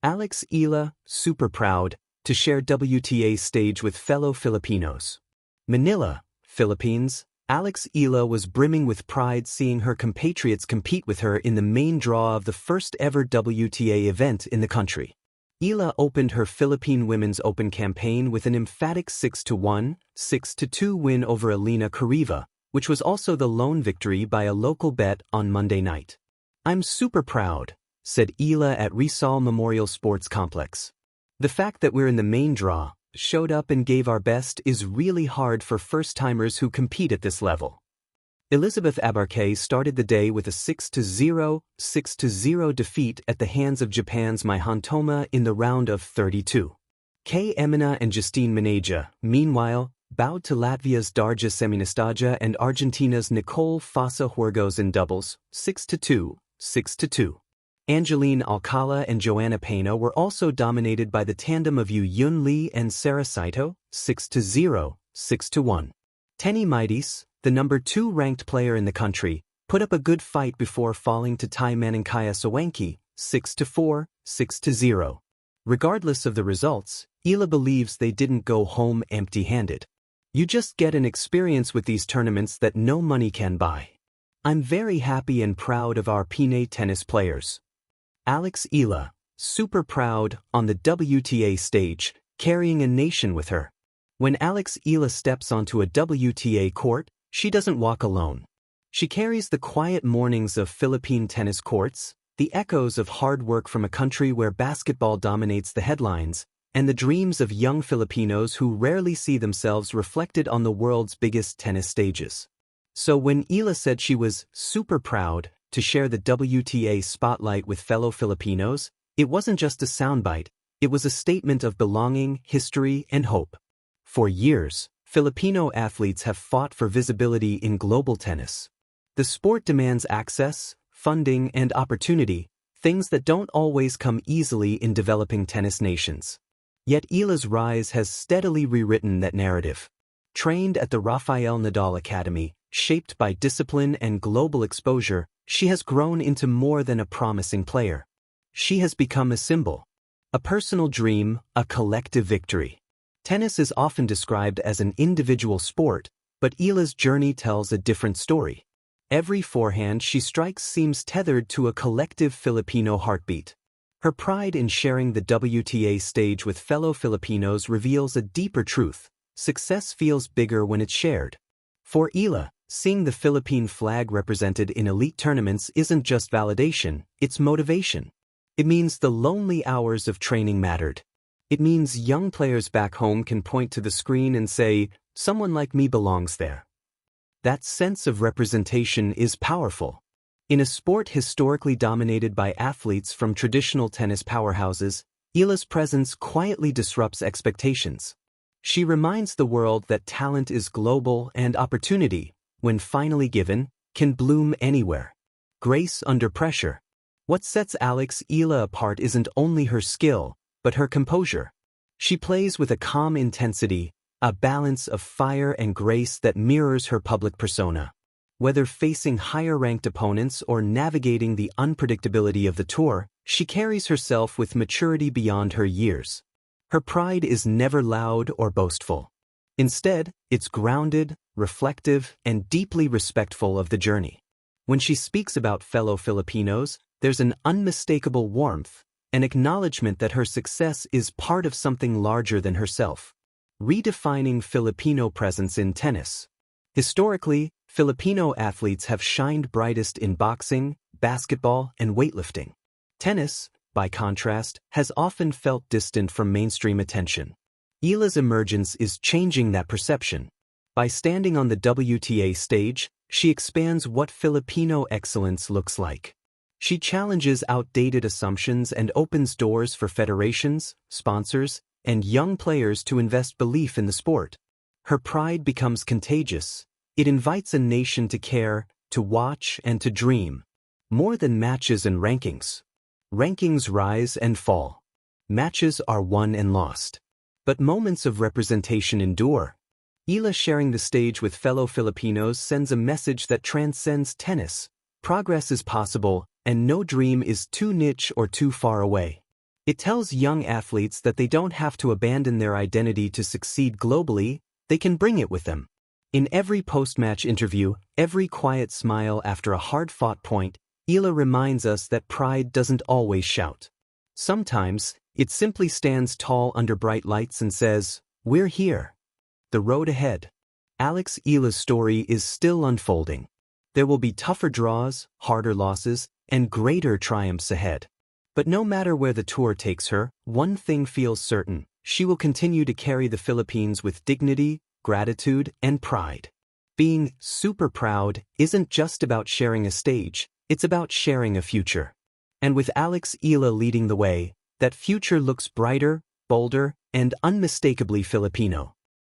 Alex Eala, super proud, to share WTA stage with fellow Filipinos. Manila, Philippines. Alex Eala was brimming with pride seeing her compatriots compete with her in the main draw of the first ever WTA event in the country. Eala opened her Philippine Women's Open campaign with an emphatic 6-1, 6-2 win over Elena Kariva, which was also the lone victory by a local bet on Monday night. "I'm super proud," said Eala at Rizal Memorial Sports Complex. "The fact that we're in the main draw, showed up and gave our best is really hard for first-timers who compete at this level." Elizabeth Abarque started the day with a 6-0, 6-0 defeat at the hands of Japan's Mai Hantoma in the round of 32. Kay Emina and Justine Meneja, meanwhile, bowed to Latvia's Darja Seminastaja and Argentina's Nicole Fossa Huergos in doubles, 6-2, 6-2. Angeline Alcala and Joanna Pena were also dominated by the tandem of Yu Yun Lee and Sarah Saito, 6-0, 6-1. Tenny Mighties, the number 2 ranked player in the country, put up a good fight before falling to Tai Maninkaya Sawanki, 6-4, 6-0. Regardless of the results, Eala believes they didn't go home empty-handed. "You just get an experience with these tournaments that no money can buy. I'm very happy and proud of our Pinay tennis players." Alex Eala, super proud, on the WTA stage, carrying a nation with her. When Alex Eala steps onto a WTA court, she doesn't walk alone. She carries the quiet mornings of Philippine tennis courts, the echoes of hard work from a country where basketball dominates the headlines, and the dreams of young Filipinos who rarely see themselves reflected on the world's biggest tennis stages. So when Eala said she was super proud to share the WTA spotlight with fellow Filipinos, it wasn't just a soundbite, it was a statement of belonging, history, and hope. For years, Filipino athletes have fought for visibility in global tennis. The sport demands access, funding, and opportunity, things that don't always come easily in developing tennis nations. Yet Eala's rise has steadily rewritten that narrative. Trained at the Rafael Nadal Academy, shaped by discipline and global exposure, she has grown into more than a promising player. She has become a symbol, a personal dream, a collective victory. Tennis is often described as an individual sport, but Eala's journey tells a different story. Every forehand she strikes seems tethered to a collective Filipino heartbeat. Her pride in sharing the WTA stage with fellow Filipinos reveals a deeper truth: success feels bigger when it's shared. For Eala, seeing the Philippine flag represented in elite tournaments isn't just validation, it's motivation. It means the lonely hours of training mattered. It means young players back home can point to the screen and say, "Someone like me belongs there." That sense of representation is powerful. In a sport historically dominated by athletes from traditional tennis powerhouses, Eala's presence quietly disrupts expectations. She reminds the world that talent is global and opportunity, when finally given, can bloom anywhere. Grace under pressure. What sets Alex Eala apart isn't only her skill, but her composure. She plays with a calm intensity, a balance of fire and grace that mirrors her public persona. Whether facing higher-ranked opponents or navigating the unpredictability of the tour, she carries herself with maturity beyond her years. Her pride is never loud or boastful. Instead, it's grounded, reflective, and deeply respectful of the journey. When she speaks about fellow Filipinos, there's an unmistakable warmth, an acknowledgement that her success is part of something larger than herself. Redefining Filipino presence in tennis. Historically, Filipino athletes have shined brightest in boxing, basketball, and weightlifting. Tennis, by contrast, has often felt distant from mainstream attention. Eala's emergence is changing that perception. By standing on the WTA stage, she expands what Filipino excellence looks like. She challenges outdated assumptions and opens doors for federations, sponsors, and young players to invest belief in the sport. Her pride becomes contagious. It invites a nation to care, to watch, and to dream. More than matches and rankings. Rankings rise and fall. Matches are won and lost. But moments of representation endure. Eala sharing the stage with fellow Filipinos sends a message that transcends tennis. Progress is possible, and no dream is too niche or too far away. It tells young athletes that they don't have to abandon their identity to succeed globally, they can bring it with them. In every post-match interview, every quiet smile after a hard-fought point, Eala reminds us that pride doesn't always shout. Sometimes, it simply stands tall under bright lights and says, "We're here." The road ahead. Alex Eala's story is still unfolding. There will be tougher draws, harder losses, and greater triumphs ahead. But no matter where the tour takes her, one thing feels certain: she will continue to carry the Philippines with dignity, gratitude, and pride. Being super proud isn't just about sharing a stage, it's about sharing a future. And with Alex Eala leading the way, that future looks brighter, bolder, and unmistakably Filipino.